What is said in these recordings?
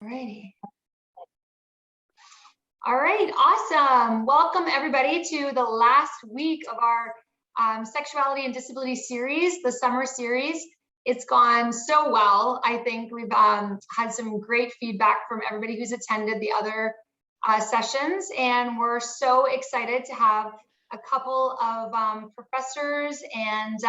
Alrighty. All right, awesome. Welcome everybody to the last week of our Sexuality and Disability series, the summer series. It's gone so well. I think we've had some great feedback from everybody who's attended the other sessions, and we're so excited to have a couple of professors and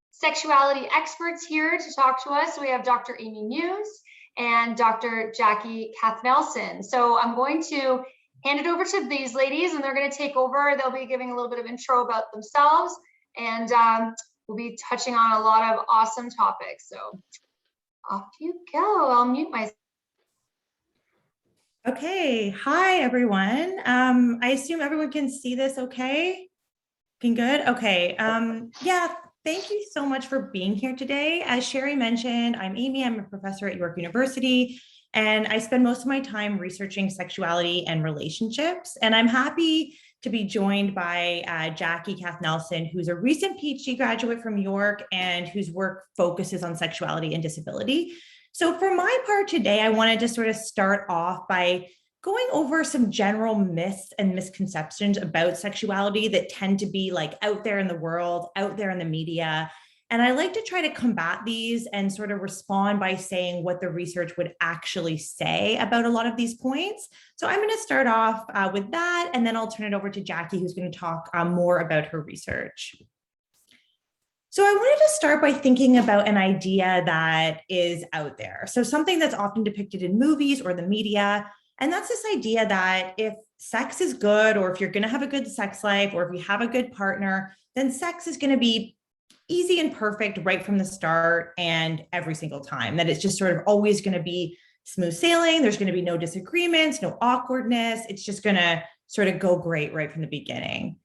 sexuality experts here to talk to us. So we have Dr. Amy Muise and Dr. Jackie Kathnelson. So I'm going to hand it over to these ladies and they're going to take over. They'll be giving a little bit of intro about themselves, and we'll be touching on a lot of awesome topics. So off you go. I'll mute myself. Okay, hi everyone. I assume everyone can see this okay? Looking good? Okay, yeah, thank you so much for being here today. As Sherry mentioned, I'm Amy, I'm a professor at York University, and I spend most of my time researching sexuality and relationships. And I'm happy to be joined by Jackie Kathnelson, who's a recent PhD graduate from York and whose work focuses on sexuality and disability. So for my part today, I wanted to sort of start off by going over some general myths and misconceptions about sexuality that tend to be like out there in the world, out there in the media. And I like to try to combat these and sort of respond by saying what the research would actually say about a lot of these points. So I'm going to start off with that, and then I'll turn it over to Jackie, who's going to talk more about her research. So I wanted to start by thinking about an idea that is out there. So something that's often depicted in movies or the media, and that's this idea that if sex is good, or if you're going to have a good sex life, or if you have a good partner, then sex is going to be easy and perfect right from the start and every single time, that it's just sort of always going to be smooth sailing. There's going to be no disagreements, no awkwardness. It's just going to sort of go great right from the beginning.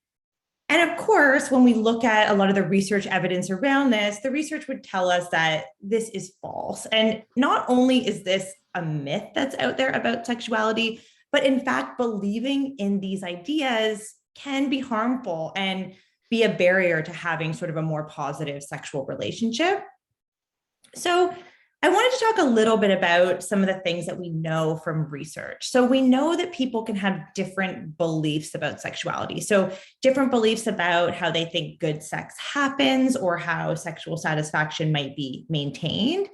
And of course, when we look at a lot of the research evidence around this, the research would tell us that this is false. And not only is this a myth that's out there about sexuality, but in fact, believing in these ideas can be harmful and be a barrier to having sort of a more positive sexual relationship. So I wanted to talk a little bit about some of the things that we know from research. So we know that people can have different beliefs about sexuality. So different beliefs about how they think good sex happens or how sexual satisfaction might be maintained.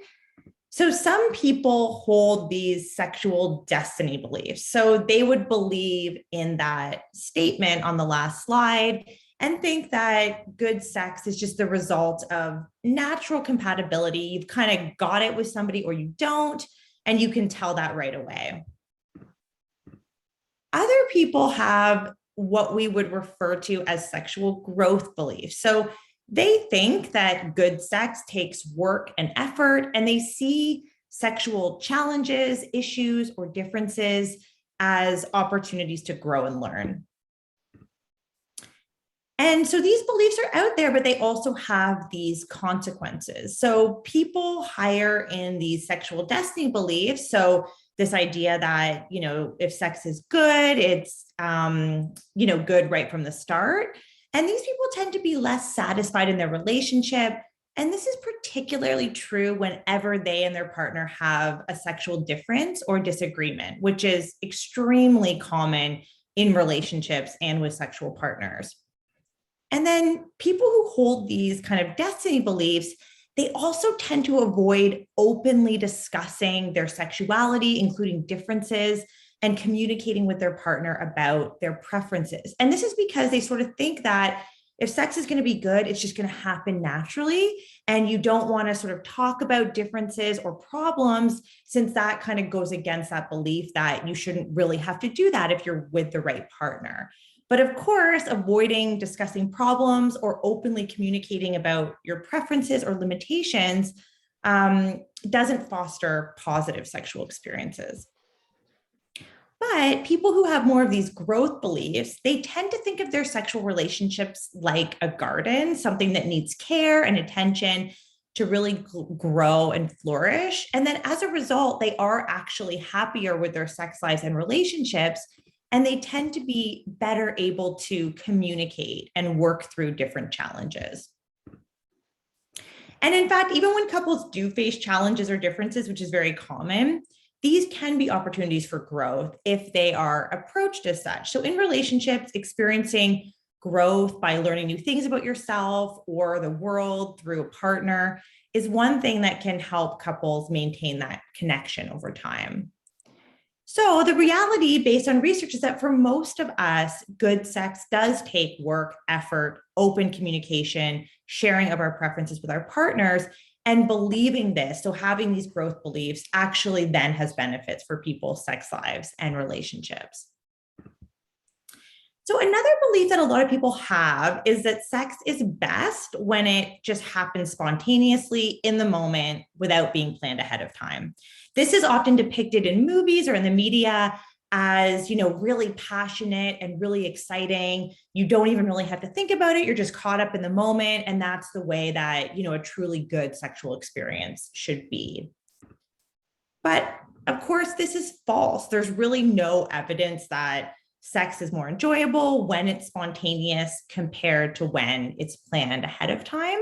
So some people hold these sexual destiny beliefs. So they would believe in that statement on the last slide and think that good sex is just the result of natural compatibility. You've kind of got it with somebody or you don't, and you can tell that right away. Other people have what we would refer to as sexual growth beliefs. So they think that good sex takes work and effort, and they see sexual challenges, issues, or differences as opportunities to grow and learn. And so these beliefs are out there, but they also have these consequences. So people hire in these sexual destiny beliefs. So this idea that, you know, if sex is good, it's, you know, good right from the start. And these people tend to be less satisfied in their relationship. And this is particularly true whenever they and their partner have a sexual difference or disagreement, which is extremely common in relationships and with sexual partners. And then people who hold these kind of destiny beliefs, they also tend to avoid openly discussing their sexuality, including differences, and communicating with their partner about their preferences. And this is because they sort of think that if sex is going to be good, it's just going to happen naturally. And you don't want to sort of talk about differences or problems, since that kind of goes against that belief that you shouldn't really have to do that if you're with the right partner. But of course, avoiding discussing problems or openly communicating about your preferences or limitations doesn't foster positive sexual experiences. But people who have more of these growth beliefs, they tend to think of their sexual relationships like a garden, something that needs care and attention to really grow and flourish. And then as a result, they are actually happier with their sex lives and relationships, and they tend to be better able to communicate and work through different challenges. And in fact, even when couples do face challenges or differences, which is very common, these can be opportunities for growth if they are approached as such. So in relationships, experiencing growth by learning new things about yourself or the world through a partner is one thing that can help couples maintain that connection over time. So the reality based on research is that for most of us, good sex does take work, effort, open communication, sharing of our preferences with our partners, and believing this, so having these growth beliefs actually then has benefits for people's sex lives and relationships. So another belief that a lot of people have is that sex is best when it just happens spontaneously in the moment without being planned ahead of time. This is often depicted in movies or in the media as, really passionate and really exciting. You don't even really have to think about it. You're just caught up in the moment. And that's the way that, a truly good sexual experience should be. But of course, this is false. There's really no evidence that sex is more enjoyable when it's spontaneous compared to when it's planned ahead of time.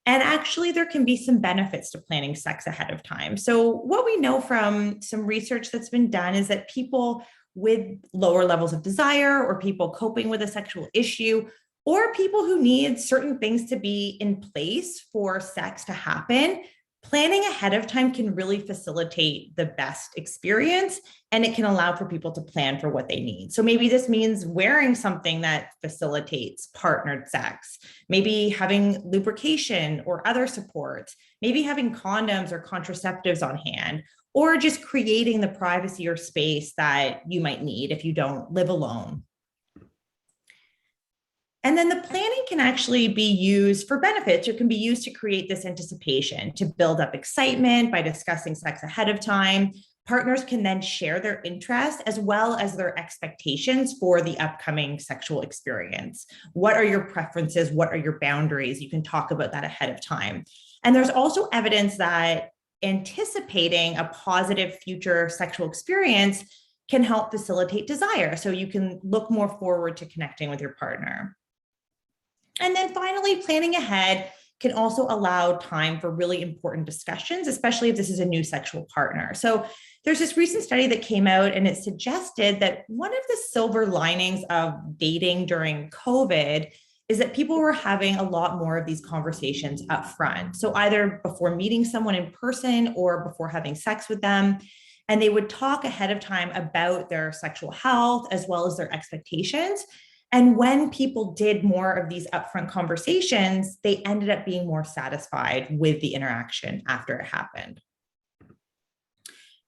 And actually, there can be some benefits to planning sex ahead of time. So what we know from some research that's been done is that people with lower levels of desire or people coping with a sexual issue or people who need certain things to be in place for sex to happen, planning ahead of time can really facilitate the best experience, and it can allow for people to plan for what they need. So maybe this means wearing something that facilitates partnered sex, maybe having lubrication or other supports, maybe having condoms or contraceptives on hand, or just creating the privacy or space that you might need if you don't live alone. And then the planning can actually be used for benefits. It can be used to create this anticipation, to build up excitement by discussing sex ahead of time. Partners can then share their interests as well as their expectations for the upcoming sexual experience. What are your preferences? What are your boundaries? You can talk about that ahead of time. And there's also evidence that anticipating a positive future sexual experience can help facilitate desire. So you can look more forward to connecting with your partner. And then finally, planning ahead can also allow time for really important discussions, especially if this is a new sexual partner. So there's this recent study that came out and it suggested that one of the silver linings of dating during COVID is that people were having a lot more of these conversations up front. So either before meeting someone in person or before having sex with them. And they would talk ahead of time about their sexual health as well as their expectations. And when people did more of these upfront conversations, they ended up being more satisfied with the interaction after it happened.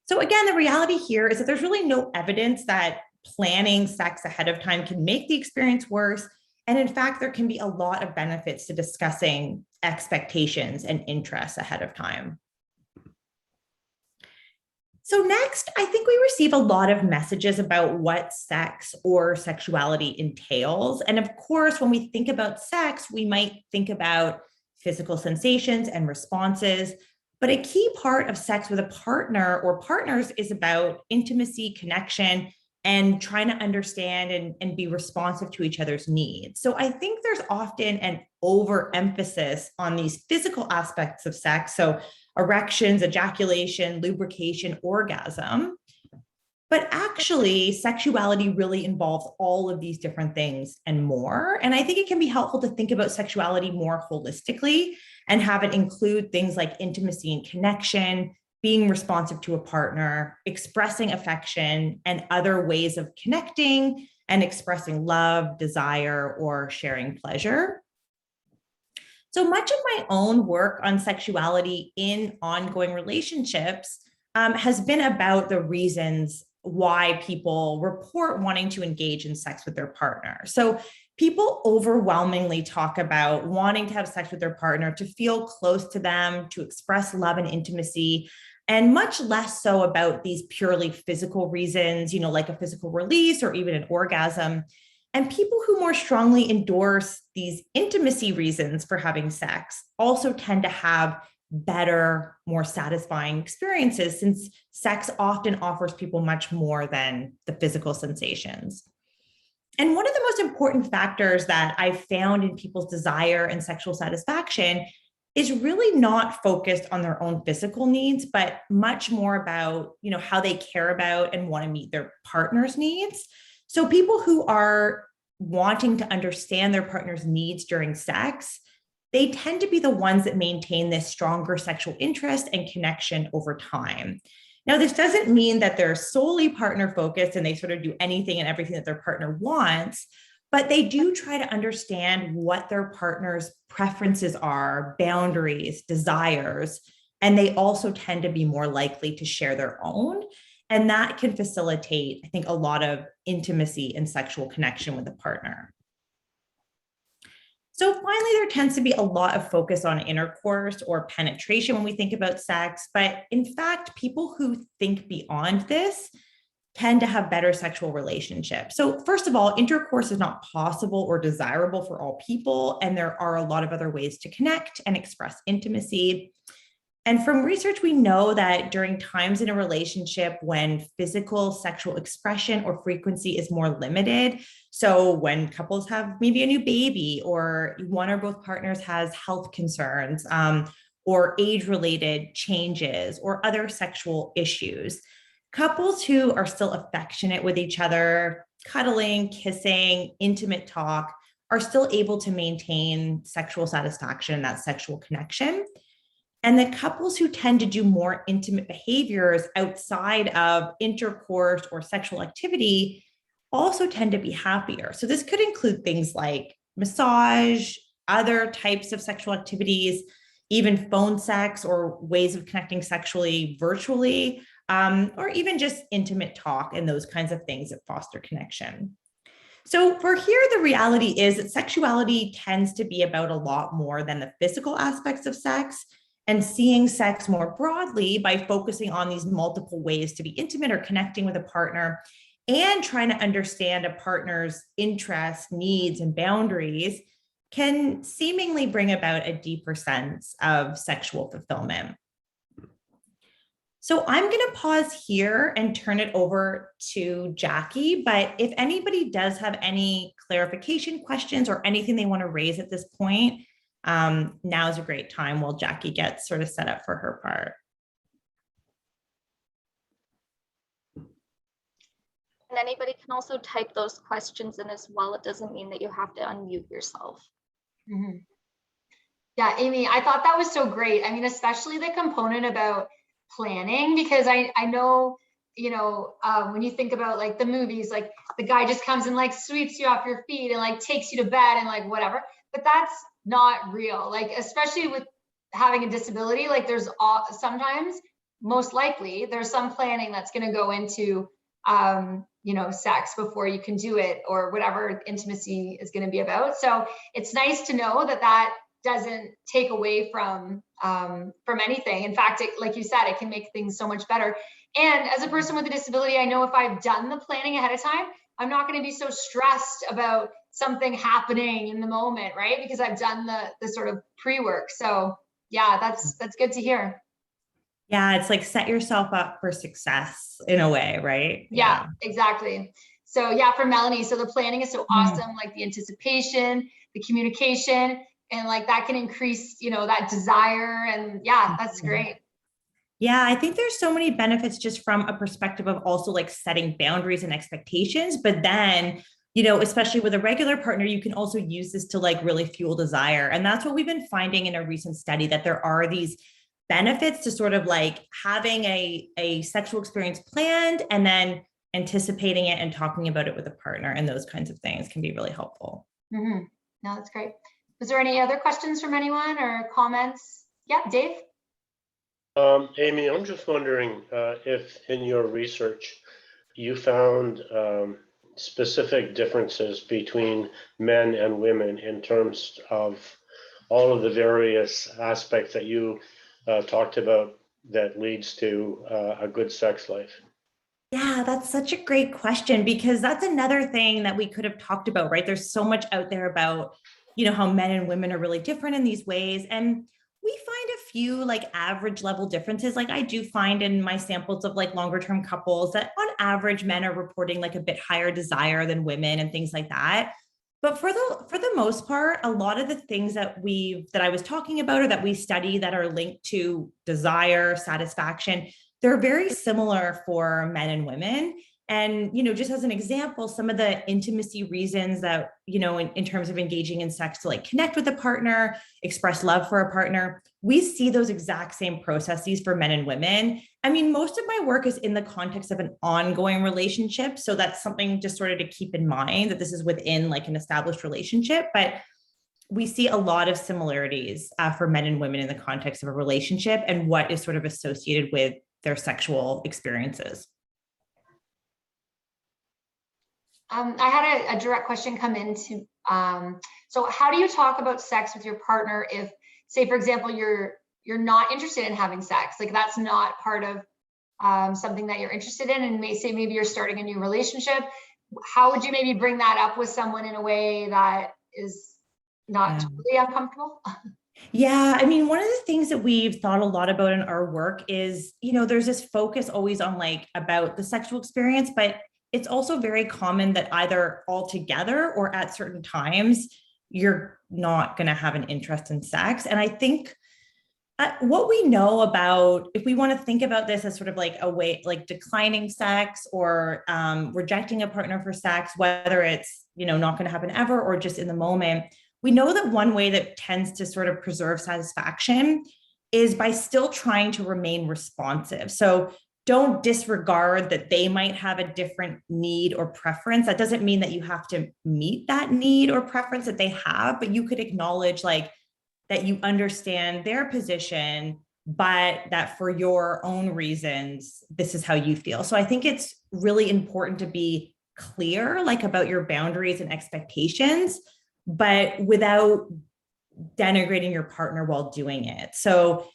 So again, the reality here is that there's really no evidence that planning sex ahead of time can make the experience worse. And in fact, there can be a lot of benefits to discussing expectations and interests ahead of time. So next, I think we receive a lot of messages about what sex or sexuality entails. And of course, when we think about sex, we might think about physical sensations and responses. But a key part of sex with a partner or partners is about intimacy, connection, and trying to understand and be responsive to each other's needs. So I think there's often an overemphasis on these physical aspects of sex. So erections, ejaculation, lubrication, orgasm. But actually, sexuality really involves all of these different things and more. And I think it can be helpful to think about sexuality more holistically and have it include things like intimacy and connection, being responsive to a partner, expressing affection, and other ways of connecting and expressing love, desire, or sharing pleasure. So much of my own work on sexuality in ongoing relationships has been about the reasons why people report wanting to engage in sex with their partner. So people overwhelmingly talk about wanting to have sex with their partner to feel close to them, to express love and intimacy, and much less so about these purely physical reasons, like a physical release or even an orgasm. And people who more strongly endorse these intimacy reasons for having sex also tend to have better, more satisfying experiences, since sex often offers people much more than the physical sensations. And one of the most important factors that I've found in people's desire and sexual satisfaction is really not focused on their own physical needs, but much more about, how they care about and want to meet their partner's needs. So people who are wanting to understand their partner's needs during sex, they tend to be the ones that maintain this stronger sexual interest and connection over time. Now, this doesn't mean that they're solely partner focused and they sort of do anything and everything that their partner wants, but they do try to understand what their partner's preferences are, boundaries, desires, and they also tend to be more likely to share their own. And that can facilitate, I think, a lot of intimacy and sexual connection with a partner. So finally, there tends to be a lot of focus on intercourse or penetration when we think about sex, but in fact, people who think beyond this tend to have better sexual relationships. So first of all, intercourse is not possible or desirable for all people, and there are a lot of other ways to connect and express intimacy. And from research, we know that during times in a relationship when physical sexual expression or frequency is more limited, so when couples have maybe a new baby or one or both partners has health concerns, or age-related changes or other sexual issues, couples who are still affectionate with each other, cuddling, kissing, intimate talk, are still able to maintain sexual satisfaction and that sexual connection. And the couples who tend to do more intimate behaviors outside of intercourse or sexual activity also tend to be happier. So this could include things like massage, other types of sexual activities, even phone sex or ways of connecting sexually virtually, or even just intimate talk and those kinds of things that foster connection. So for here, the reality is that sexuality tends to be about a lot more than the physical aspects of sex, and seeing sex more broadly by focusing on these multiple ways to be intimate or connecting with a partner and trying to understand a partner's interests, needs, and boundaries can seemingly bring about a deeper sense of sexual fulfillment. So I'm going to pause here and turn it over to Jackie, but if anybody does have any clarification questions or anything they want to raise at this point, now is a great time while Jackie gets sort of set up for her part. And anybody can also type those questions in as well. It doesn't mean that you have to unmute yourself. Mm-hmm. Yeah, Amy, I thought that was so great. I mean, especially the component about planning, because I know, when you think about like the movies, like the guy just comes and like sweeps you off your feet and like takes you to bed and like whatever, but that's not real. Like, especially with having a disability, like there's sometimes, most likely, there's some planning that's going to go into, sex before you can do it or whatever intimacy is going to be about. So it's nice to know that that doesn't take away from anything. In fact, like you said, it can make things so much better. And as a person with a disability, I know if I've done the planning ahead of time, I'm not going to be so stressed about something happening in the moment, right? Because I've done the sort of pre-work. So yeah, that's good to hear. Yeah, it's like set yourself up for success in a way, right? Yeah, exactly. So yeah, for Melanie, so the planning is so awesome, like the anticipation, the communication, and like that can increase, that desire. And yeah, that's great. Yeah, I think there's so many benefits just from a perspective of also like setting boundaries and expectations, but then, especially with a regular partner, you can also use this to like really fuel desire. And that's what we've been finding in a recent study, that there are these benefits to sort of like having a sexual experience planned and then anticipating it and talking about it with a partner, and those kinds of things can be really helpful. Mm-hmm. No, that's great. Was there any other questions from anyone or comments? Yeah, Dave? Amy, I'm just wondering if in your research you found specific differences between men and women in terms of all of the various aspects that you talked about that leads to a good sex life. Yeah, that's such a great question, because that's another thing that we could have talked about, right? There's so much out there about, how men and women are really different in these ways. And we find a few like average level differences. Like I do find in my samples of like longer term couples that on average, men are reporting like a bit higher desire than women and things like that. But for the most part, a lot of the things that I was talking about or that we study that are linked to desire, satisfaction, they're very similar for men and women. And, just as an example, some of the intimacy reasons that, in terms of engaging in sex to like connect with a partner, express love for a partner, we see those exact same processes for men and women. I mean, most of my work is in the context of an ongoing relationship. So that's something just sort of to keep in mind, that this is within like an established relationship, but we see a lot of similarities for men and women in the context of a relationship and what is sort of associated with their sexual experiences. I had a direct question come into, so how do you talk about sex with your partner if, say, for example, you're not interested in having sex, like that's not part of something that you're interested in, and maybe you're starting a new relationship. How would you maybe bring that up with someone in a way that is not totally uncomfortable? Yeah, I mean, one of the things that we've thought a lot about in our work is, there's this focus always on like about the sexual experience, but it's also very common that either altogether or at certain times, you're not going to have an interest in sex. And I think what we know about, if we want to think about this as sort of like a way, like declining sex or rejecting a partner for sex, whether it's, not going to happen ever or just in the moment, we know that one way that tends to sort of preserve satisfaction is by still trying to remain responsive. So don't disregard that they might have a different need or preference. That doesn't mean that you have to meet that need or preference that they have, but you could acknowledge like that you understand their position, but that for your own reasons, this is how you feel. So I think it's really important to be clear, like about your boundaries and expectations, but without denigrating your partner while doing it. So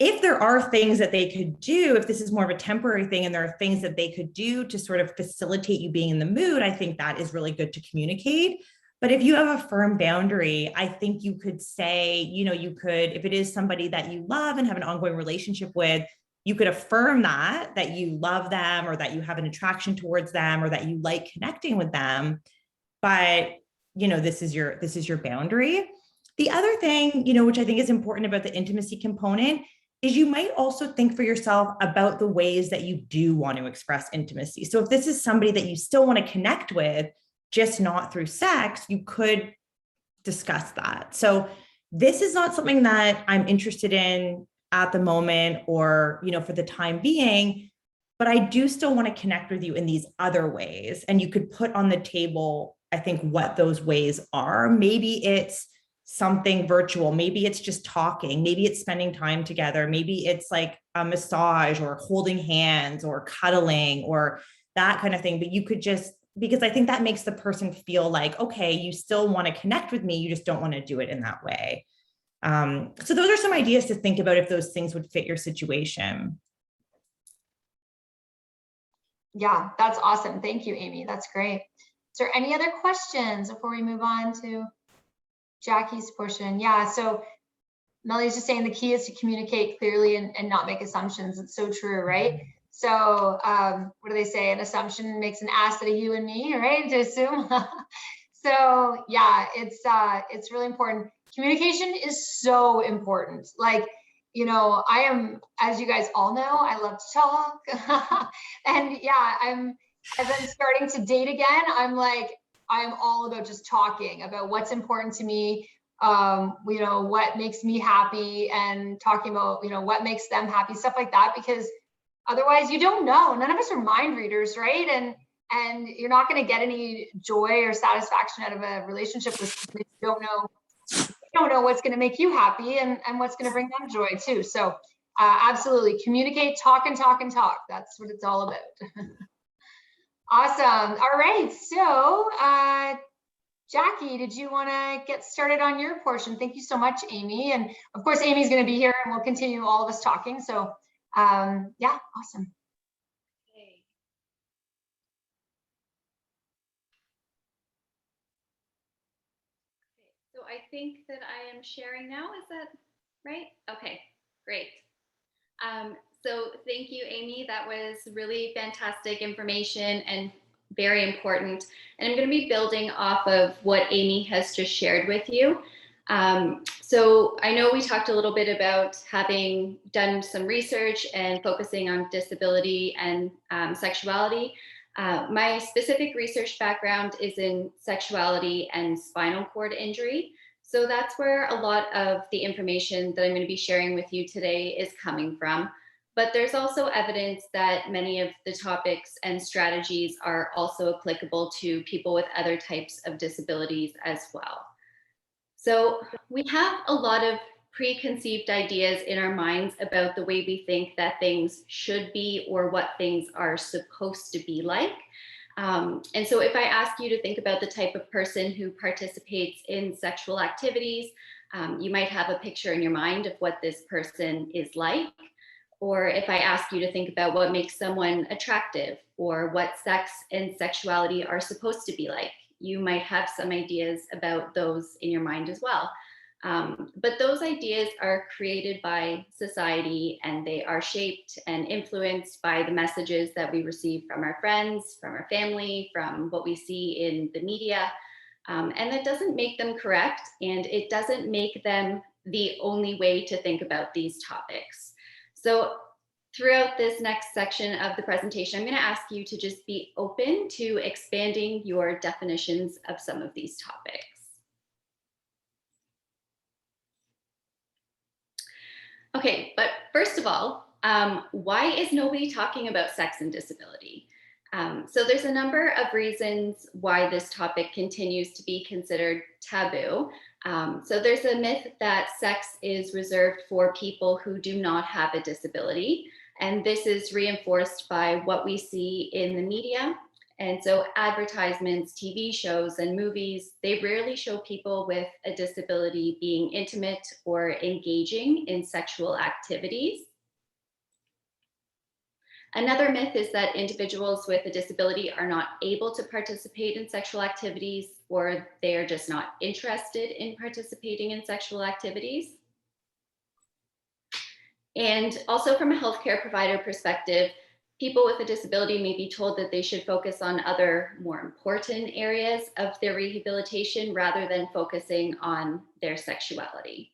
if there are things that they could do, if this is more of a temporary thing and there are things that they could do to sort of facilitate you being in the mood, I think that is really good to communicate. But if you have a firm boundary, I think you could say, you could, if it is somebody that you love and have an ongoing relationship with, you could affirm that you love them or that you have an attraction towards them or that you like connecting with them. But, this is your boundary. The other thing, which I think is important about the intimacy component is you might also think for yourself about the ways that you do want to express intimacy. So if this is somebody that you still want to connect with, just not through sex, you could discuss that. So this is not something that I'm interested in at the moment or, for the time being, but I do still want to connect with you in these other ways. And you could put on the table, I think, what those ways are. Maybe it's something virtual. Maybe it's just talking. Maybe it's spending time together. Maybe it's like a massage or holding hands or cuddling or that kind of thing. But you could just, because I think that makes the person feel like, okay, you still want to connect with me. You just don't want to do it in that way. So those are some ideas to think about if those things would fit your situation. Yeah, that's awesome. Thank you, Amy. That's great. Is there any other questions before we move on to Jackie's portion? Yeah, so Melly's just saying the key is to communicate clearly and not make assumptions. It's so true, right? So what do they say? An assumption makes an ass out of you and me, right? To assume. So yeah, it's really important. Communication is so important. Like, I am, as you guys all know, I love to talk. And yeah, as I'm starting to date again, I'm all about just talking about what's important to me, what makes me happy, and talking about, what makes them happy, stuff like that, because otherwise you don't know. None of us are mind readers, right? And you're not going to get any joy or satisfaction out of a relationship with somebody you don't know what's going to make you happy and what's going to bring them joy too. So absolutely communicate, talk and talk and talk. That's what it's all about. Awesome. All right. So Jackie, did you want to get started on your portion? Thank you so much, Amy. And of course, Amy's going to be here and we'll continue all of us talking. So yeah, awesome. Okay. So I think that I am sharing now. Is that right? Okay, great. So thank you, Amy. That was really fantastic information and very important. And I'm going to be building off of what Amy has just shared with you. So I know we talked a little bit about having done some research and focusing on disability and sexuality. My specific research background is in sexuality and spinal cord injury. So that's where a lot of the information that I'm going to be sharing with you today is coming from. But there's also evidence that many of the topics and strategies are also applicable to people with other types of disabilities as well. So we have a lot of preconceived ideas in our minds about the way we think that things should be or what things are supposed to be like. And so if I ask you to think about the type of person who participates in sexual activities, you might have a picture in your mind of what this person is like. Or if I ask you to think about what makes someone attractive or what sex and sexuality are supposed to be like, you might have some ideas about those in your mind as well. But those ideas are created by society, and they are shaped and influenced by the messages that we receive from our friends, from our family, from what we see in the media. And that doesn't make them correct, and it doesn't make them the only way to think about these topics. So throughout this next section of the presentation, I'm going to ask you to just be open to expanding your definitions of some of these topics. Okay, but first of all, why is nobody talking about sex and disability? So there's a number of reasons why this topic continues to be considered taboo. So there's a myth that sex is reserved for people who do not have a disability. And this is reinforced by what we see in the media. And so advertisements, TV shows, and movies, they rarely show people with a disability being intimate or engaging in sexual activities. Another myth is that individuals with a disability are not able to participate in sexual activities, or they are just not interested in participating in sexual activities. And also from a healthcare provider perspective, people with a disability may be told that they should focus on other more important areas of their rehabilitation rather than focusing on their sexuality.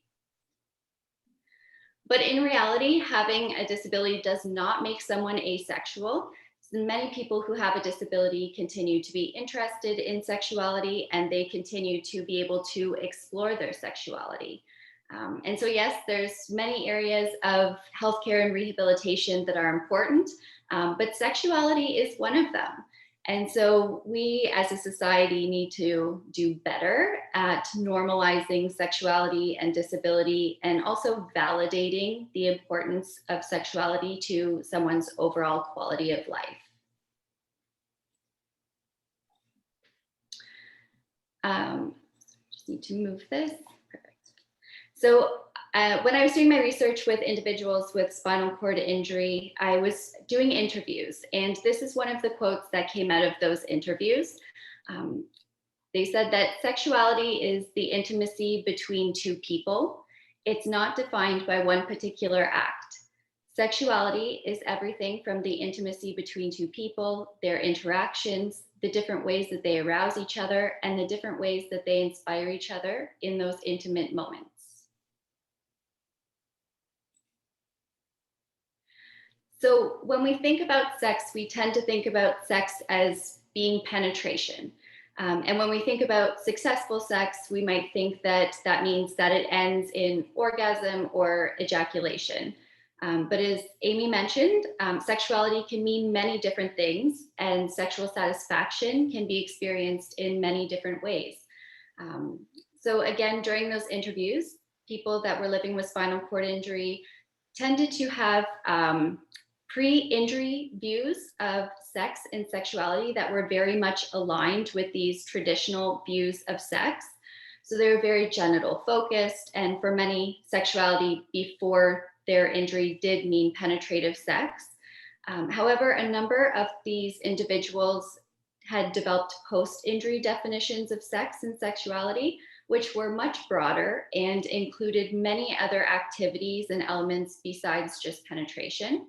But in reality, having a disability does not make someone asexual. Many people who have a disability continue to be interested in sexuality, and they continue to be able to explore their sexuality. And so yes, there's many areas of healthcare and rehabilitation that are important, but sexuality is one of them. And so we as a society need to do better at normalizing sexuality and disability, and also validating the importance of sexuality to someone's overall quality of life. Just need to move this. Perfect. So when I was doing my research with individuals with spinal cord injury, I was doing interviews, and this is one of the quotes that came out of those interviews. They said that sexuality is the intimacy between two people. It's not defined by one particular act. Sexuality is everything from the intimacy between two people, their interactions, the different ways that they arouse each other, and the different ways that they inspire each other in those intimate moments. So when we think about sex, we tend to think about sex as being penetration. And when we think about successful sex, we might think that that means that it ends in orgasm or ejaculation. But as Amy mentioned, sexuality can mean many different things, and sexual satisfaction can be experienced in many different ways. So again, during those interviews, people that were living with spinal cord injury tended to have pre-injury views of sex and sexuality that were very much aligned with these traditional views of sex. So they were very genital focused, and for many, sexuality before their injury did mean penetrative sex. However, a number of these individuals had developed post-injury definitions of sex and sexuality, which were much broader and included many other activities and elements besides just penetration.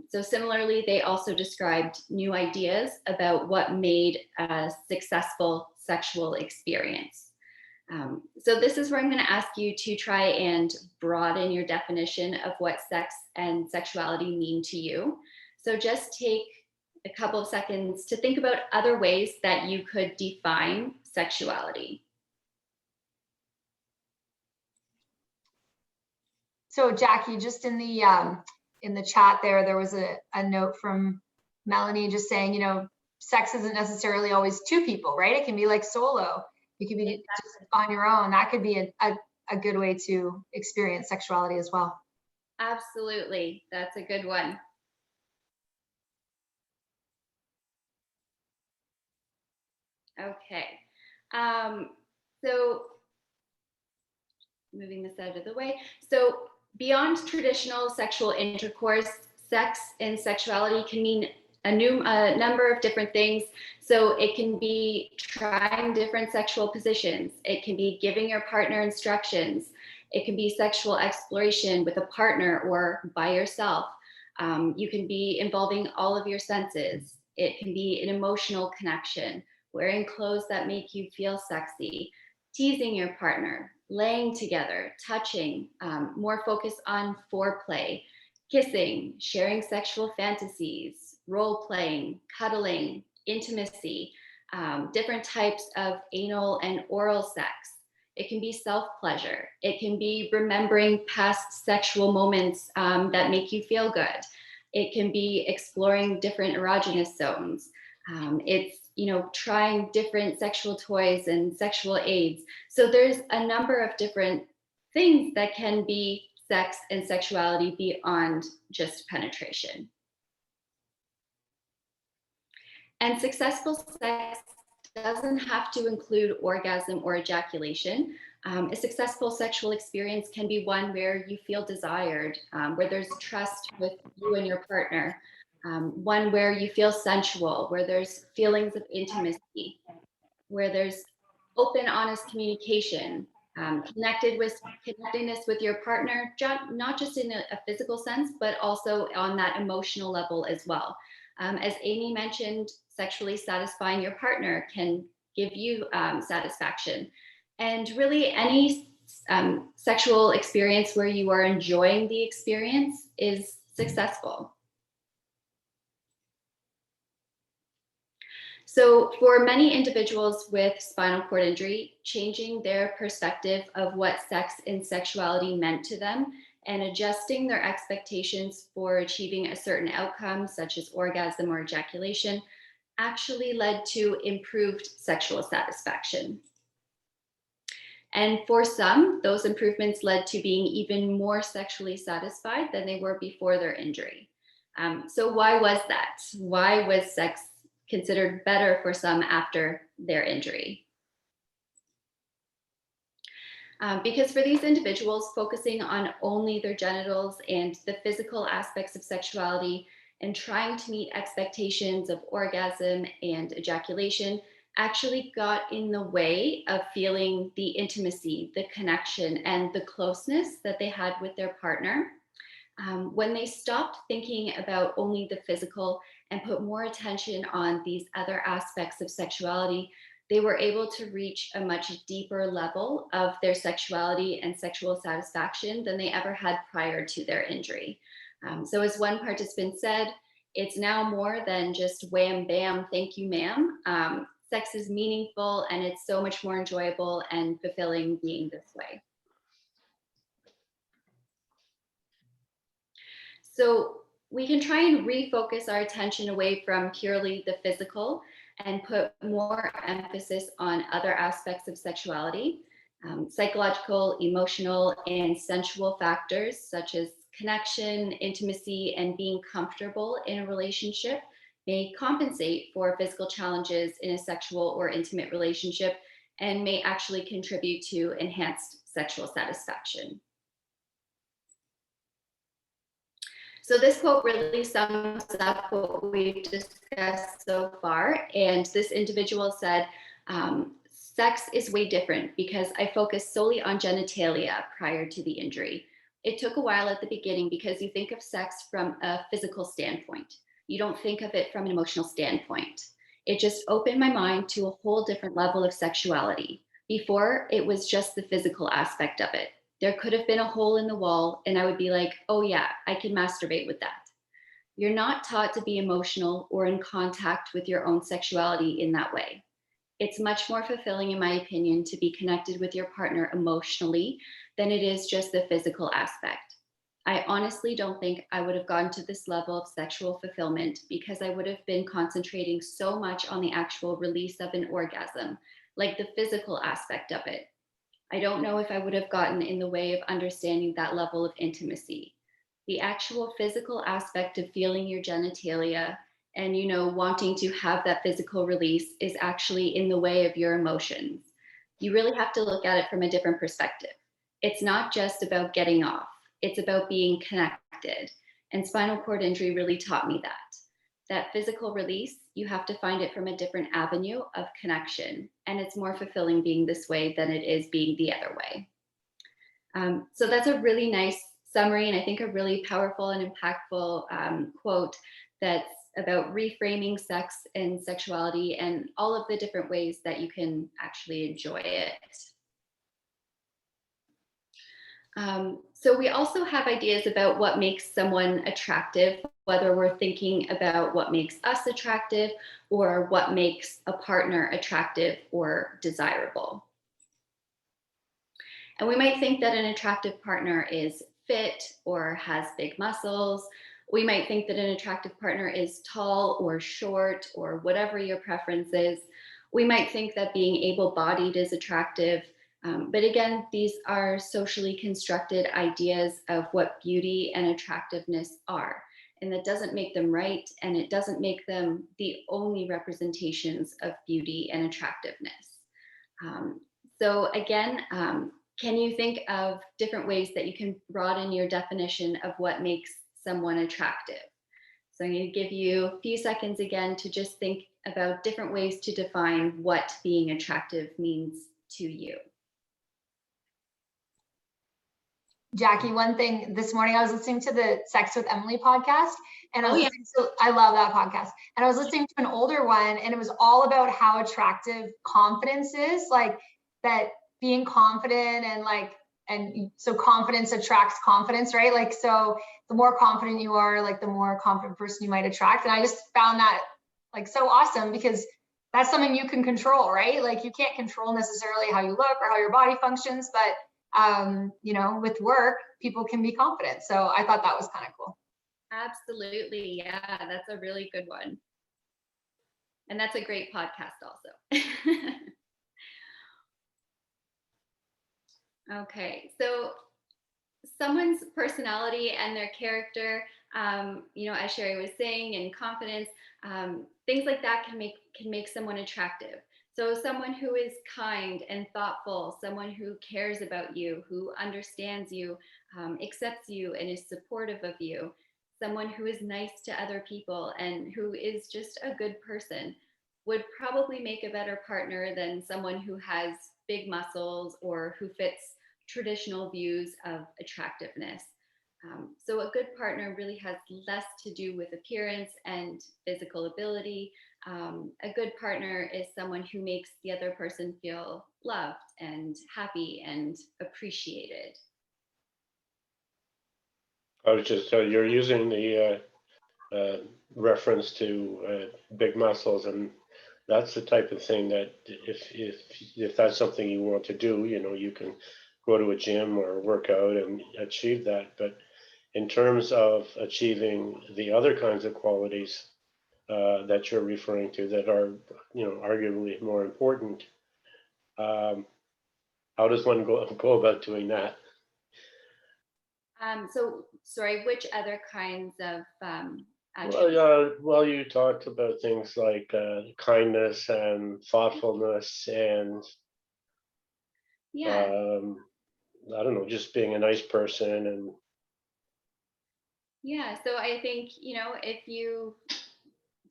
So similarly, they also described new ideas about what made a successful sexual experience. So this is where I'm going to ask you to try and broaden your definition of what sex and sexuality mean to you. So just take a couple of seconds to think about other ways that you could define sexuality. So Jackie, just in the chat there was a note from Melanie just saying, you know, sex isn't necessarily always two people, right? It can be like solo. You can be just on your own. That could be a good way to experience sexuality as well. Absolutely, that's a good one. Okay, so moving this out of the way. So beyond traditional sexual intercourse, sex and sexuality can mean a number of different things. So it can be trying different sexual positions. It can be giving your partner instructions. It can be sexual exploration with a partner or by yourself. You can be involving all of your senses. It can be an emotional connection, wearing clothes that make you feel sexy, teasing your partner, laying together, touching, more focus on foreplay, kissing, sharing sexual fantasies, role playing, cuddling, intimacy, different types of anal and oral sex. It can be self-pleasure. It can be remembering past sexual moments that make you feel good. It can be exploring different erogenous zones. It's, you know, trying different sexual toys and sexual aids. So there's a number of different things that can be sex and sexuality beyond just penetration. And successful sex doesn't have to include orgasm or ejaculation. A successful sexual experience can be one where you feel desired, where there's trust with you and your partner, one where you feel sensual, where there's feelings of intimacy, where there's open, honest communication, connectedness with your partner, not just in a physical sense, but also on that emotional level as well. As Amy mentioned, sexually satisfying your partner can give you satisfaction. And really any sexual experience where you are enjoying the experience is successful. So for many individuals with spinal cord injury, changing their perspective of what sex and sexuality meant to them and adjusting their expectations for achieving a certain outcome, such as orgasm or ejaculation, actually led to improved sexual satisfaction. And for some, those improvements led to being even more sexually satisfied than they were before their injury. So why was that? Why was sex considered better for some after their injury? Because for these individuals, focusing on only their genitals and the physical aspects of sexuality and trying to meet expectations of orgasm and ejaculation actually got in the way of feeling the intimacy, the connection, and the closeness that they had with their partner. When they stopped thinking about only the physical and put more attention on these other aspects of sexuality, they were able to reach a much deeper level of their sexuality and sexual satisfaction than they ever had prior to their injury. So as one participant said, it's now more than just wham, bam, thank you, ma'am. Sex is meaningful and it's so much more enjoyable and fulfilling being this way. So we can try and refocus our attention away from purely the physical and put more emphasis on other aspects of sexuality, psychological, emotional, and sensual factors such as connection, intimacy, and being comfortable in a relationship may compensate for physical challenges in a sexual or intimate relationship and may actually contribute to enhanced sexual satisfaction. So this quote really sums up what we've discussed so far. And this individual said, sex is way different because I focused solely on genitalia prior to the injury. It took a while at the beginning because you think of sex from a physical standpoint. You don't think of it from an emotional standpoint. It just opened my mind to a whole different level of sexuality. Before, it was just the physical aspect of it. There could have been a hole in the wall, and I would be like, oh yeah, I can masturbate with that. You're not taught to be emotional or in contact with your own sexuality in that way. It's much more fulfilling, in my opinion, to be connected with your partner emotionally than it is just the physical aspect. I honestly don't think I would have gotten to this level of sexual fulfillment because I would have been concentrating so much on the actual release of an orgasm, like the physical aspect of it. I don't know if I would have gotten in the way of understanding that level of intimacy. The actual physical aspect of feeling your genitalia and, you know, wanting to have that physical release is actually in the way of your emotions. You really have to look at it from a different perspective. It's not just about getting off, it's about being connected. And spinal cord injury really taught me that. That physical release, you have to find it from a different avenue of connection. And it's more fulfilling being this way than it is being the other way. So that's a really nice summary, and I think a really powerful and impactful quote that's about reframing sex and sexuality and all of the different ways that you can actually enjoy it. So we also have ideas about what makes someone attractive, whether we're thinking about what makes us attractive or what makes a partner attractive or desirable. And we might think that an attractive partner is fit or has big muscles. We might think that an attractive partner is tall or short or whatever your preference is. We might think that being able-bodied is attractive. But again, these are socially constructed ideas of what beauty and attractiveness are. And that doesn't make them right, and it doesn't make them the only representations of beauty and attractiveness. So again, can you think of different ways that you can broaden your definition of what makes someone attractive? So I'm going to give you a few seconds again to just think about different ways to define what being attractive means to you. Jackie, one thing this morning, I was listening to the Sex with Emily podcast, and I love that podcast. And I was listening to an older one, and it was all about how attractive confidence is, like that being confident and so confidence attracts confidence, right? Like, so the more confident you are, like the more confident person you might attract. And I just found that like so awesome because that's something you can control, right? Like you can't control necessarily how you look or how your body functions, but you know, with work, people can be confident. So I thought that was kind of cool. Absolutely. Yeah, that's a really good one. And that's a great podcast also. Okay, so someone's personality and their character, you know, as Sherry was saying, and confidence, things like that can make someone attractive. So someone who is kind and thoughtful, someone who cares about you, who understands you, accepts you, and is supportive of you, someone who is nice to other people and who is just a good person would probably make a better partner than someone who has big muscles or who fits traditional views of attractiveness. So a good partner really has less to do with appearance and physical ability. A good partner is someone who makes the other person feel loved and happy and appreciated. I was just, you're using the reference to big muscles, and that's the type of thing that if that's something you want to do, you know, you can go to a gym or work out and achieve that. But in terms of achieving the other kinds of qualities that you're referring to that are, you know, arguably more important, how does one go about doing that? So sorry, which other kinds of well, you talked about things like kindness and thoughtfulness and I don't know, just being a nice person. And yeah, so I think, you know, if you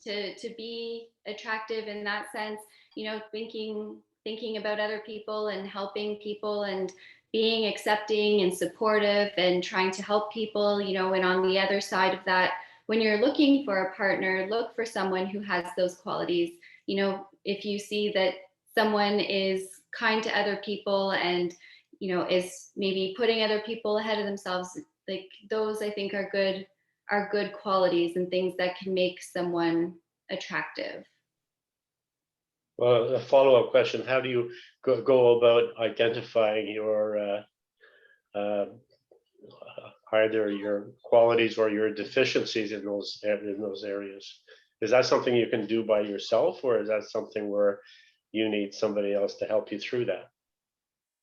to be attractive in that sense, you know, thinking about other people and helping people and being accepting and supportive and trying to help people, you know, and on the other side of that, when you're looking for a partner, look for someone who has those qualities. You know, if you see that someone is kind to other people and, you know, is maybe putting other people ahead of themselves, like those I think are good qualities and things that can make someone attractive. Well, a follow-up question: how do you go about identifying your either your qualities or your deficiencies in those areas? Is that something you can do by yourself, or is that something where you need somebody else to help you through that?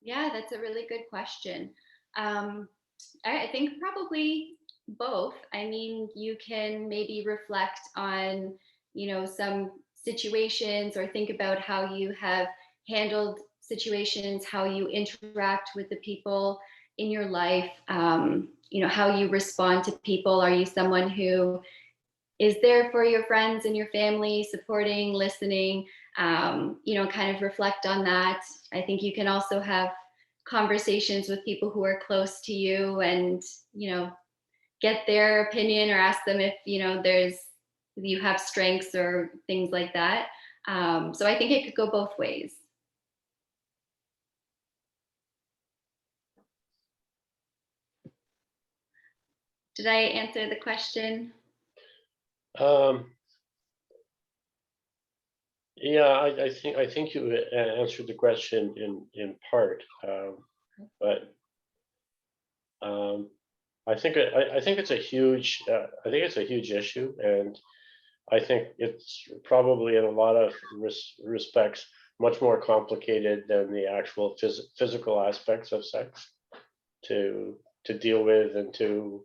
Yeah, that's a really good question. I think probably both. I mean, you can maybe reflect on, you know, some situations or think about how you have handled situations, how you interact with the people in your life, you know, how you respond to people. Are you someone who is there for your friends and your family, supporting, listening, you know, kind of reflect on that. I think you can also have conversations with people who are close to you and, you know, get their opinion or ask them if, you know, you have strengths or things like that. So I think it could go both ways. Did I answer the question? Yeah, I think you answered the question in part, but I think it's a huge issue, and I think it's probably in a lot of respects much more complicated than the actual physical aspects of sex to deal with and to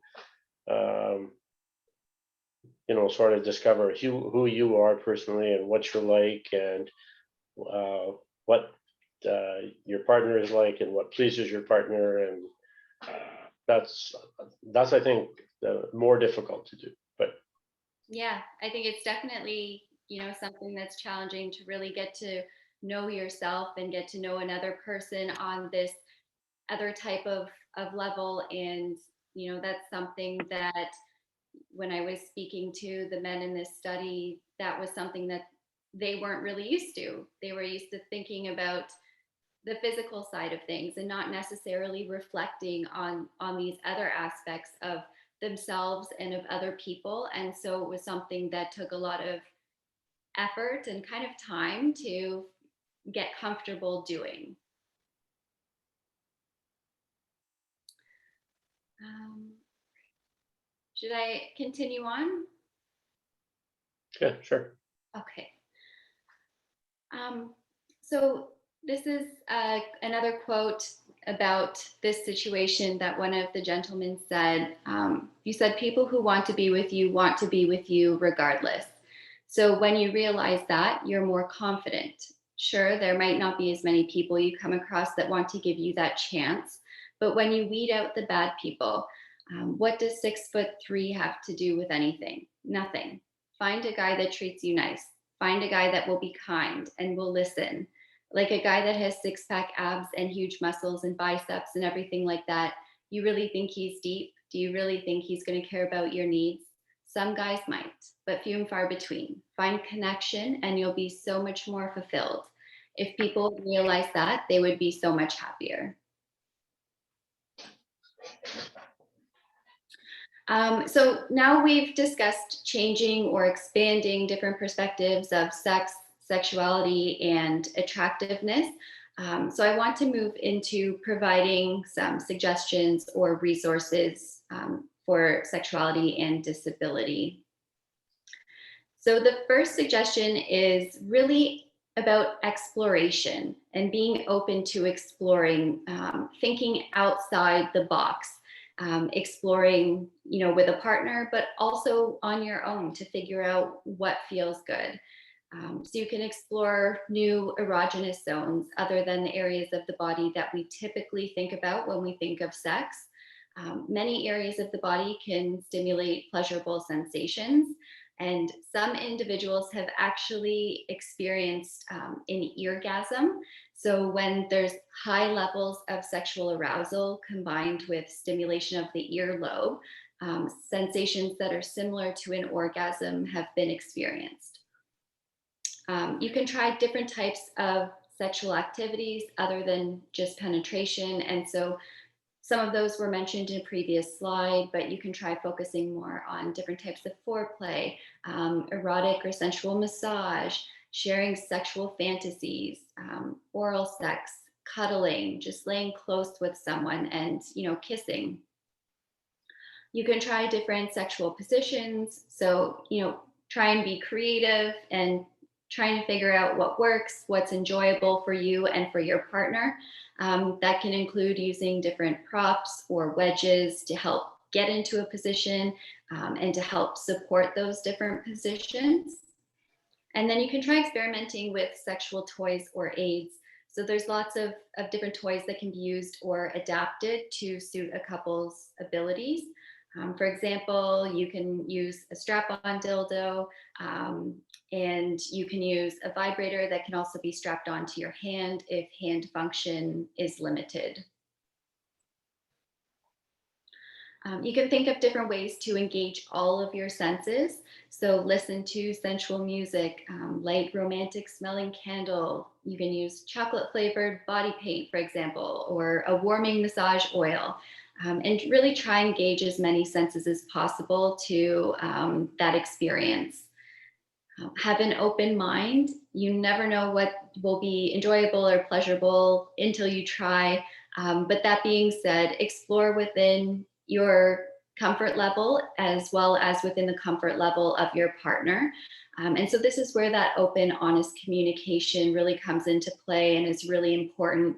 you know, sort of discover who you are personally and what you're like, and what your partner is like and what pleases your partner, and that's I think more difficult to do. But Yeah, I think it's definitely, you know, something that's challenging to really get to know yourself and get to know another person on this other type of level. And, you know, that's something that when I was speaking to the men in this study, that was something that they weren't really used to. They were used to thinking about the physical side of things and not necessarily reflecting on these other aspects of themselves and of other people. And so it was something that took a lot of effort and kind of time to get comfortable doing. Should I continue on? yeah, sure. Okay. So this is another quote about this situation that one of the gentlemen said. You said, people who want to be with you regardless. So when you realize that, you're more confident. Sure, there might not be as many people you come across that want to give you that chance, but when you weed out the bad people, what does 6'3" have to do with anything? Nothing. Find a guy that treats you nice. Find a guy that will be kind and will listen. Like a guy that has six-pack abs and huge muscles and biceps and everything like that. You really think he's deep? Do you really think he's going to care about your needs? Some guys might, but few and far between. Find connection and you'll be so much more fulfilled. If people realize that, they would be so much happier. So now we've discussed changing or expanding different perspectives of sex, sexuality, and attractiveness. So I want to move into providing some suggestions or resources for sexuality and disability. So the first suggestion is really about exploration and being open to exploring, thinking outside the box. Exploring, you know, with a partner, but also on your own to figure out what feels good. So you can explore new erogenous zones other than the areas of the body that we typically think about when we think of sex. Many areas of the body can stimulate pleasurable sensations, And some individuals have actually experienced an eargasm. So when there's high levels of sexual arousal combined with stimulation of the earlobe, sensations that are similar to an orgasm have been experienced. You can try different types of sexual activities other than just penetration. And so some of those were mentioned in a previous slide, but you can try focusing more on different types of foreplay, erotic or sensual massage, sharing sexual fantasies, oral sex, cuddling, just laying close with someone and, kissing. You can try different sexual positions. So, try and be creative and trying to figure out what works, what's enjoyable for you and for your partner. That can include using different props or wedges to help get into a position and to help support those different positions. And then you can try experimenting with sexual toys or aids. So there's lots of different toys that can be used or adapted to suit a couple's abilities. For example, you can use a strap-on dildo, and you can use a vibrator that can also be strapped onto your hand if hand function is limited. You can think of different ways to engage all of your senses. So listen to sensual music, light romantic smelling candle. You can use chocolate flavored body paint, for example, or a warming massage oil. And really try and engage as many senses as possible to that experience. Have an open mind. You never know what will be enjoyable or pleasurable until you try. But that being said, explore within your comfort level as well as within the comfort level of your partner. And so this is where that open, honest communication really comes into play and is really important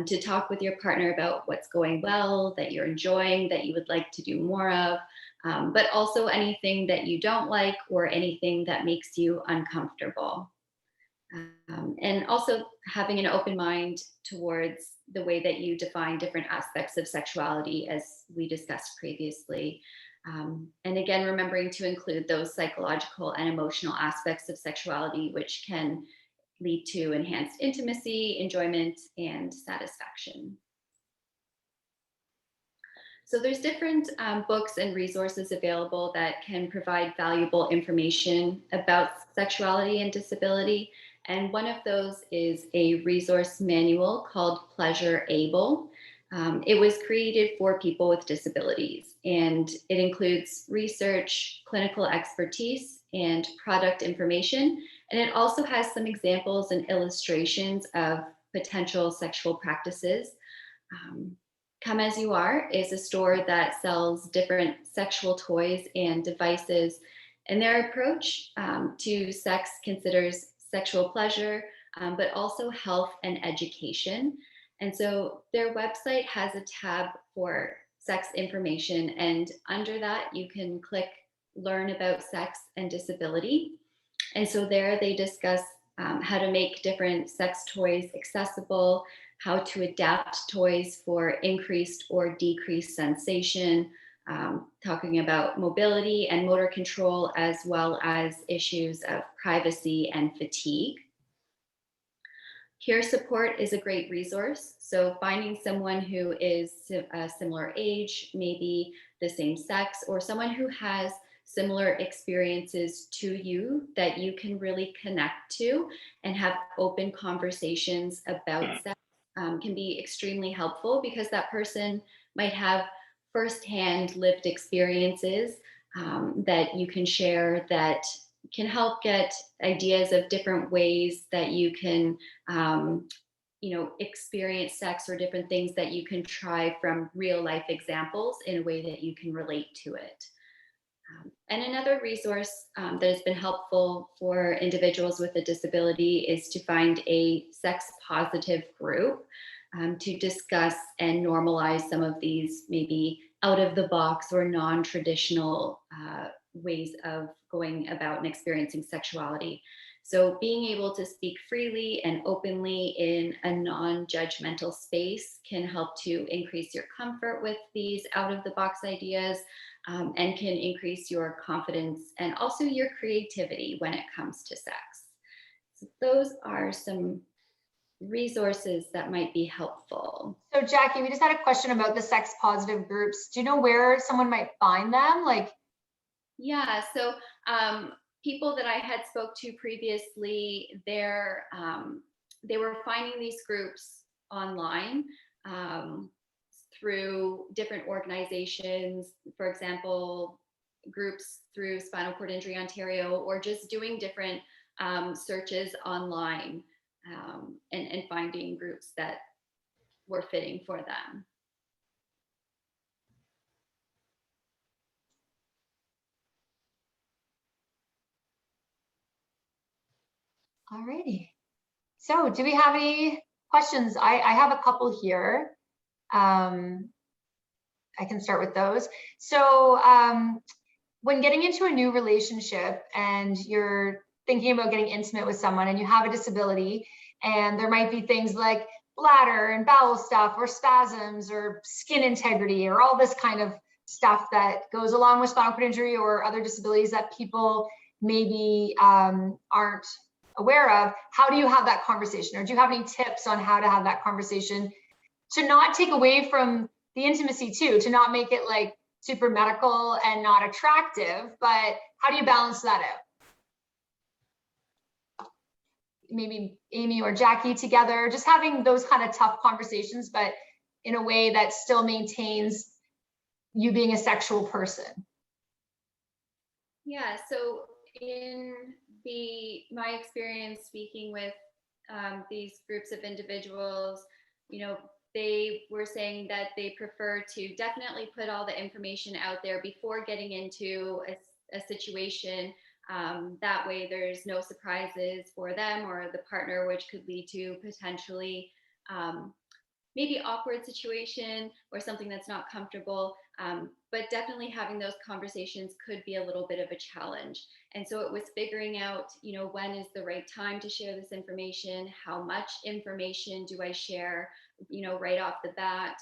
to talk with your partner about what's going well, that you're enjoying, that you would like to do more of, but also anything that you don't like or anything that makes you uncomfortable. And also having an open mind towards the way that you define different aspects of sexuality, as we discussed previously. And again, remembering to include those psychological and emotional aspects of sexuality, which can lead to enhanced intimacy, enjoyment, and satisfaction. So there's different books and resources available that can provide valuable information about sexuality and disability. And one of those is a resource manual called Pleasure Able. It was created for people with disabilities, and it includes research, clinical expertise, and product information. And it also has some examples and illustrations of potential sexual practices. Come As You Are is a store that sells different sexual toys and devices, and their approach to sex considers sexual pleasure, but also health and education. And so their website has a tab for sex information, and under that you can click Learn About Sex and Disability. And so there they discuss how to make different sex toys accessible, how to adapt toys for increased or decreased sensation, talking about mobility and motor control, as well as issues of privacy and fatigue. Peer support is a great resource. So finding someone who is a similar age, maybe the same sex, or someone who has similar experiences to you that you can really connect to and have open conversations about sex can be extremely helpful, because that person might have firsthand lived experiences that you can share that can help get ideas of different ways that you can experience sex, or different things that you can try from real life examples in a way that you can relate to it. And another resource that has been helpful for individuals with a disability is to find a sex positive group to discuss and normalize some of these maybe out of the box or non-traditional ways of going about and experiencing sexuality. So being able to speak freely and openly in a non-judgmental space can help to increase your comfort with these out-of-the-box ideas, and can increase your confidence and also your creativity when it comes to sex. So those are some resources that might be helpful. So Jackie, we just had a question about the sex positive groups. Do you know where someone might find them? Yeah, so people that I had spoke to previously, they were finding these groups online through different organizations, for example, groups through Spinal Cord Injury Ontario, or just doing different searches online and finding groups that were fitting for them. Alrighty. So do we have any questions? I have a couple here. I can start with those. So when getting into a new relationship and you're thinking about getting intimate with someone and you have a disability, and there might be things like bladder and bowel stuff or spasms or skin integrity or all this kind of stuff that goes along with spinal cord injury or other disabilities that people maybe aren't aware of, how do you have that conversation? Or do you have any tips on how to have that conversation to not take away from the intimacy too, to not make it like super medical and not attractive, but how do you balance that out? Maybe Amy or Jackie together, just having those kind of tough conversations, but in a way that still maintains you being a sexual person. Yeah, so in my experience speaking with these groups of individuals, they were saying that they prefer to definitely put all the information out there before getting into a situation. That way there's no surprises for them or the partner, which could lead to potentially maybe awkward situation or something that's not comfortable. But definitely having those conversations could be a little bit of a challenge. And so it was figuring out, when is the right time to share this information? How much information do I share, right off the bat,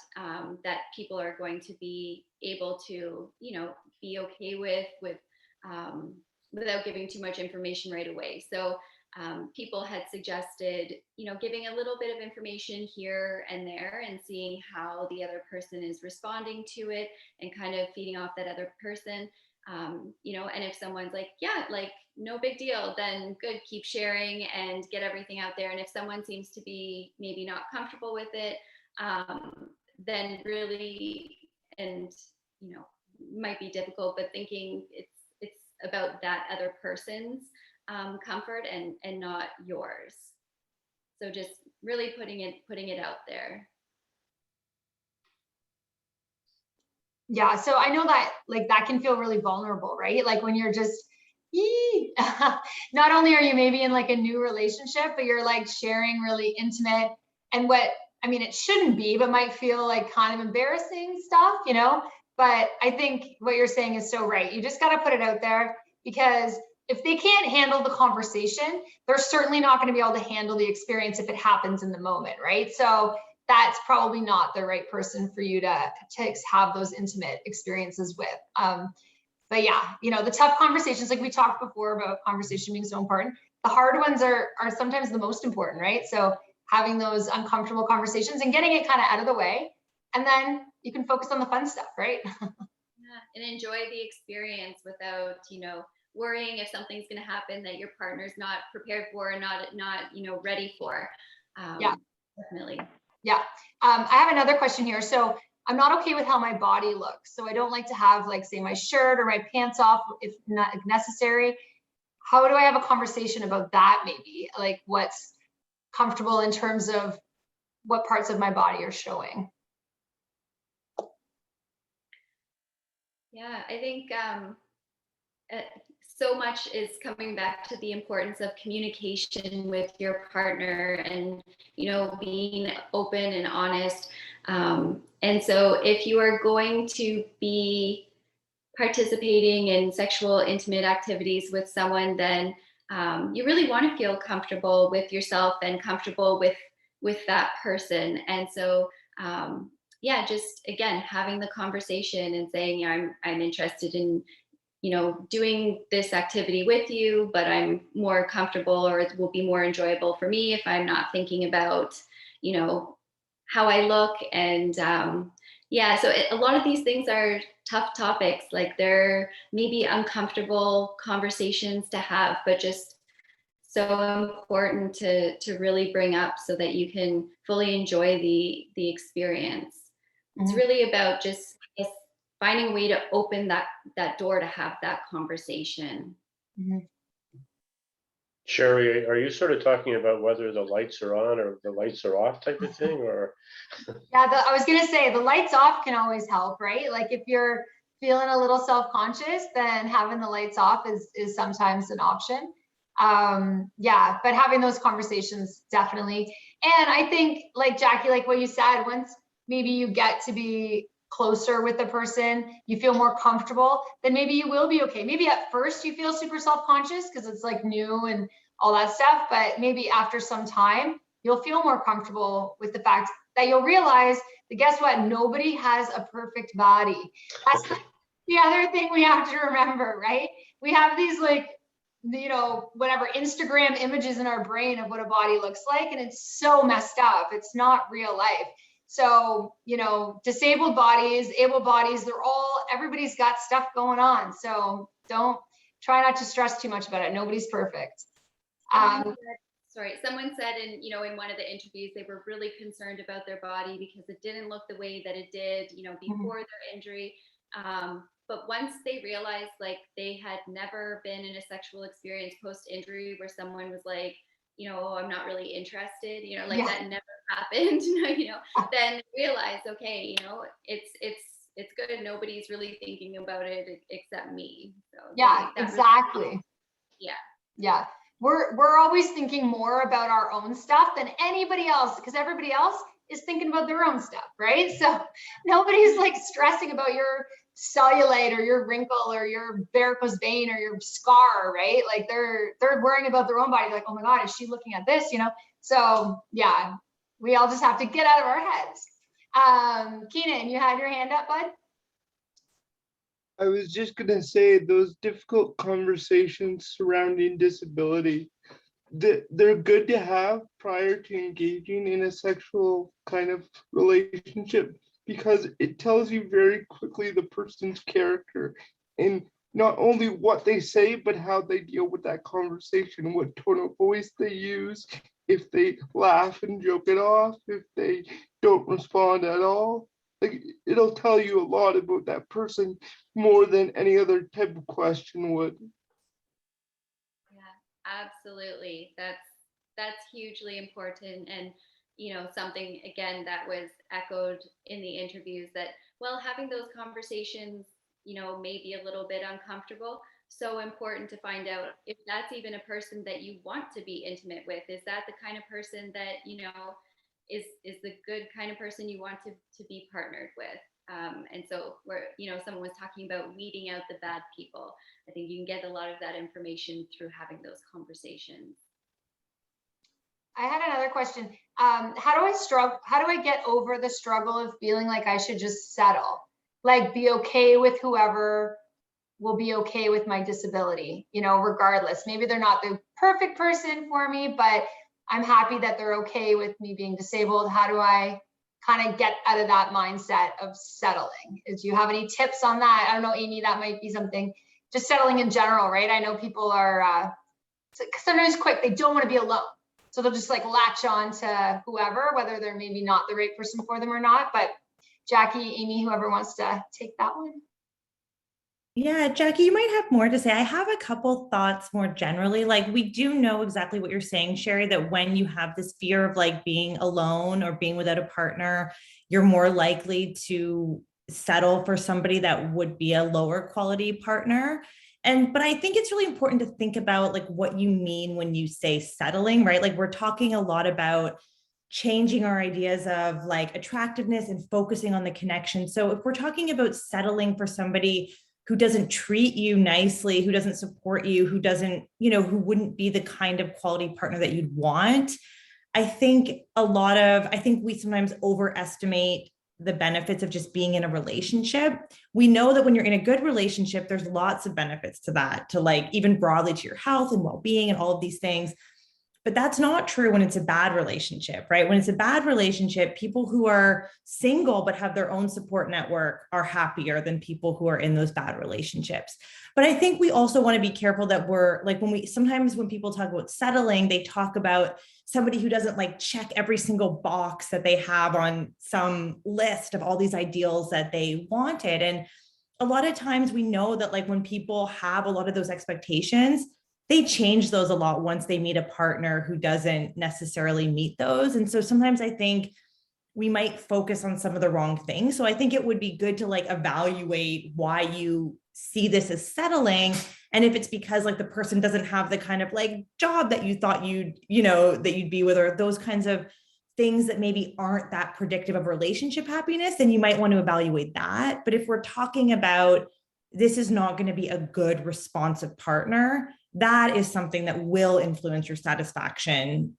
that people are going to be able to, be okay with without giving too much information right away. So people had suggested, giving a little bit of information here and there and seeing how the other person is responding to it and kind of feeding off that other person. And if someone's like, yeah, like no big deal, then good, keep sharing and get everything out there. And if someone seems to be maybe not comfortable with it, then really, and might be difficult, but thinking it's about that other person's comfort and not yours. So just really putting it out there. Yeah, so I know that that can feel really vulnerable, right? Like when you're just, not only are you maybe in like a new relationship, but you're like sharing really intimate and it shouldn't be, but might feel like kind of embarrassing stuff, But I think what you're saying is so right. You just got to put it out there, because if they can't handle the conversation, they're certainly not going to be able to handle the experience if it happens in the moment, right? So that's probably not the right person for you to have those intimate experiences with. But yeah, the tough conversations, like we talked before about conversation being so important, the hard ones are sometimes the most important, right? So having those uncomfortable conversations and getting it kind of out of the way, and then you can focus on the fun stuff, right? Yeah, and enjoy the experience without, worrying if something's going to happen that your partner's not prepared for and not ready for. Yeah, definitely. Yeah. I have another question here. So I'm not okay with how my body looks. So I don't like to have say my shirt or my pants off if not necessary. How do I have a conversation about that? Maybe like what's comfortable in terms of what parts of my body are showing? Yeah, I think so much is coming back to the importance of communication with your partner and, being open and honest. And so if you are going to be participating in sexual intimate activities with someone, then you really want to feel comfortable with yourself and comfortable with that person. And so, yeah, just again, having the conversation and saying, yeah, I'm interested in, doing this activity with you, but I'm more comfortable, or it will be more enjoyable for me if I'm not thinking about, how I look. And yeah, so a lot of these things are tough topics. Like they're maybe uncomfortable conversations to have, but just so important to really bring up so that you can fully enjoy the experience. It's really about just finding a way to open that door to have that conversation. Sherry, are you sort of talking about whether the lights are on or the lights are off type of thing, or? Yeah, I was gonna say the lights off can always help, right? Like if you're feeling a little self-conscious, then having the lights off is sometimes an option. Yeah, but having those conversations definitely. And I think like Jackie, like what you said, once maybe you get to be closer with the person, you feel more comfortable, then maybe you will be okay. Maybe at first you feel super self-conscious because it's like new and all that stuff, but maybe after some time, you'll feel more comfortable with the fact that you'll realize that guess what? Nobody has a perfect body. That's the other thing we have to remember, right? We have these like, whatever Instagram images in our brain of what a body looks like, and it's so messed up. It's not real life. So, disabled bodies, able bodies, everybody's got stuff going on. So try not to stress too much about it. Nobody's perfect. Someone said in one of the interviews, they were really concerned about their body because it didn't look the way that it did, before their injury. But once they realized like they had never been in a sexual experience post-injury where someone was like, I'm not really interested, that never happened, then realize, okay, it's good. Nobody's really thinking about it except me. So yeah, exactly. Yeah. We're always thinking more about our own stuff than anybody else because everybody else is thinking about their own stuff, right? So nobody's like stressing about your cellulite or your wrinkle or your varicose vein or your scar, right? Like they're worrying about their own body, like, oh my God, is she looking at this? So yeah, we all just have to get out of our heads. Keenan, you had your hand up, bud? I was just gonna say those difficult conversations surrounding disability, they're good to have prior to engaging in a sexual kind of relationship because it tells you very quickly the person's character and not only what they say, but how they deal with that conversation, what tone of voice they use, if they laugh and joke it off, if they don't respond at all. Like, it'll tell you a lot about that person more than any other type of question would. Yeah, absolutely. That's hugely important. And, something again that was echoed in the interviews that, well, having those conversations, may be a little bit uncomfortable. So important to find out if that's even a person that you want to be intimate with. Is that the kind of person that, is the good kind of person you want to be partnered with? And so where, someone was talking about weeding out the bad people. I think you can get a lot of that information through having those conversations. I had another question. How do I get over the struggle of feeling like I should just settle? Like be okay with whoever will be okay with my disability, regardless. Maybe they're not the perfect person for me, but I'm happy that they're okay with me being disabled. How do I kind of get out of that mindset of settling? Do you have any tips on that? I don't know, Amy, that might be something, just settling in general, right? I know people are sometimes quick, they don't want to be alone. So they'll just like latch on to whoever, whether they're maybe not the right person for them or not. But Jackie, Amy, whoever wants to take that one. Yeah, Jackie, you might have more to say. I have a couple thoughts more generally. Like we do know exactly what you're saying, Sherry, that when you have this fear of like being alone or being without a partner, you're more likely to settle for somebody that would be a lower quality partner. But I think it's really important to think about like what you mean when you say settling, right? Like we're talking a lot about changing our ideas of like attractiveness and focusing on the connection. So if we're talking about settling for somebody who doesn't treat you nicely, who doesn't support you, who doesn't, you know, who wouldn't be the kind of quality partner that you'd want. I think we sometimes overestimate the benefits of just being in a relationship. We know that when you're in a good relationship, there's lots of benefits to that, to like even broadly to your health and well-being and all of these things. But that's not true when it's a bad relationship, right? When it's a bad relationship, people who are single but have their own support network are happier than people who are in those bad relationships. But I think we also want to be careful that we're like, sometimes when people talk about settling, they talk about somebody who doesn't like check every single box that they have on some list of all these ideals that they wanted. And a lot of times we know that like when people have a lot of those expectations, they change those a lot once they meet a partner who doesn't necessarily meet those. And so sometimes I think we might focus on some of the wrong things. So I think it would be good to like evaluate why you see this as settling. And if it's because like the person doesn't have the kind of like job that you thought that you'd be with, or those kinds of things that maybe aren't that predictive of relationship happiness, then you might want to evaluate that. But if we're talking about this is not going to be a good responsive partner, that is something that will influence your satisfaction,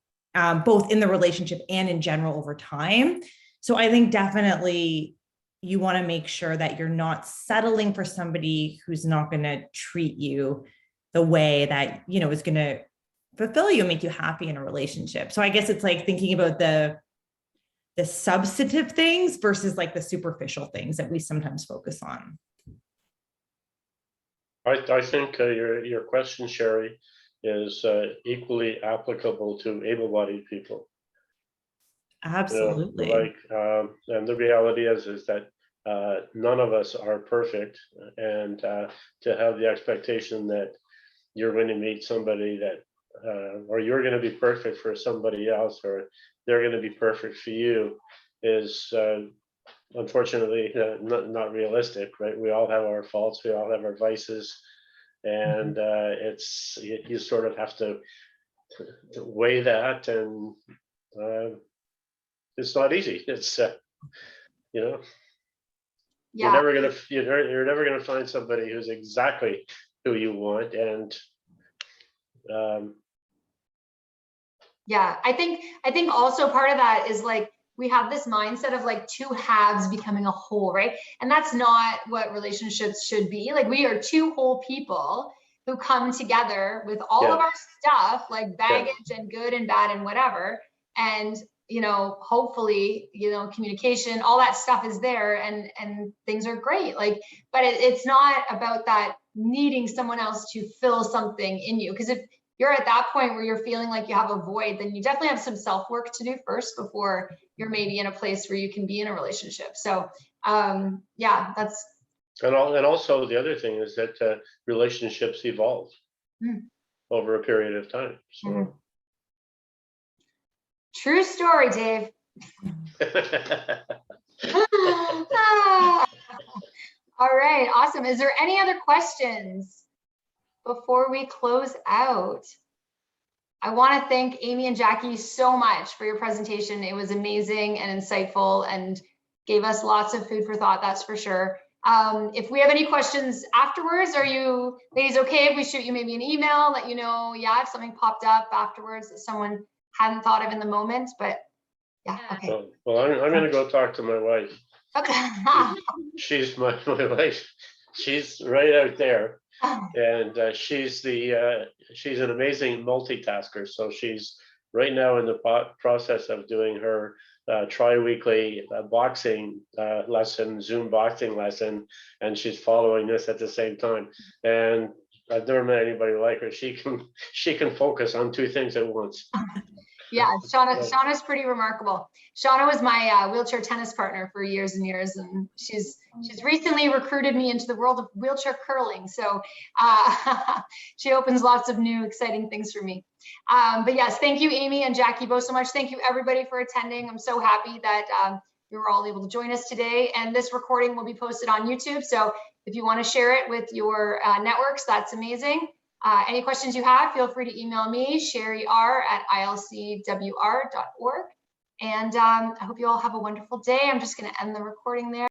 both in the relationship and in general over time. So I think definitely you want to make sure that you're not settling for somebody who's not going to treat you the way that, you know, is going to fulfill you and make you happy in a relationship. So I guess it's like thinking about the substantive things versus like the superficial things that we sometimes focus on. I think your question, Sherry, is equally applicable to able-bodied people. Absolutely. You know, and the reality is that none of us are perfect, and to have the expectation that you're going to meet somebody that, or you're going to be perfect for somebody else, or they're going to be perfect for you, is unfortunately not realistic, right? We all have our faults, we all have our vices, and you sort of have to weigh that, and it's not easy. It's you know, Yeah. you're never gonna find somebody who's exactly who you want, and yeah, I think also part of that is like we have this mindset of like two halves becoming a whole, right? And that's not what relationships should be. Like we are two whole people who come together with all of our stuff, like baggage and good and bad and whatever. And, you know, hopefully, you know, communication, all that stuff is there, and things are great. Like, but it's not about that needing someone else to fill something in you. Because if you're at that point where you're feeling like you have a void, then you definitely have some self-work to do first before you're maybe in a place where you can be in a relationship. So yeah, that's. And also the other thing is that relationships evolve over a period of time. So. True story, Dave. All right, awesome. Is there any other questions before we close out? I want to thank Amy and Jackie so much for your presentation. It was amazing and insightful and gave us lots of food for thought, that's for sure. If we have any questions afterwards, are you ladies okay if we shoot you maybe an email, let you know, yeah, if something popped up afterwards that someone hadn't thought of in the moment? But yeah, okay. Well, I'm going to go talk to my wife. Okay. She's my wife. She's right out there, and she's an amazing multitasker. So she's right now in the process of doing her tri-weekly boxing lesson, Zoom boxing lesson, and she's following this at the same time. And I've never met anybody like her. She can focus on two things at once. Yeah, Shauna's pretty remarkable. Shauna was my wheelchair tennis partner for years and years, and she's recently recruited me into the world of wheelchair curling. So she opens lots of new exciting things for me. But yes, thank you, Amy and Jackie, both so much. Thank you, everybody, for attending. I'm so happy that you were all able to join us today. And this recording will be posted on YouTube. So if you want to share it with your networks, that's amazing. Any questions you have, feel free to email me, sherryr@ilcwr.org. And I hope you all have a wonderful day. I'm just going to end the recording there.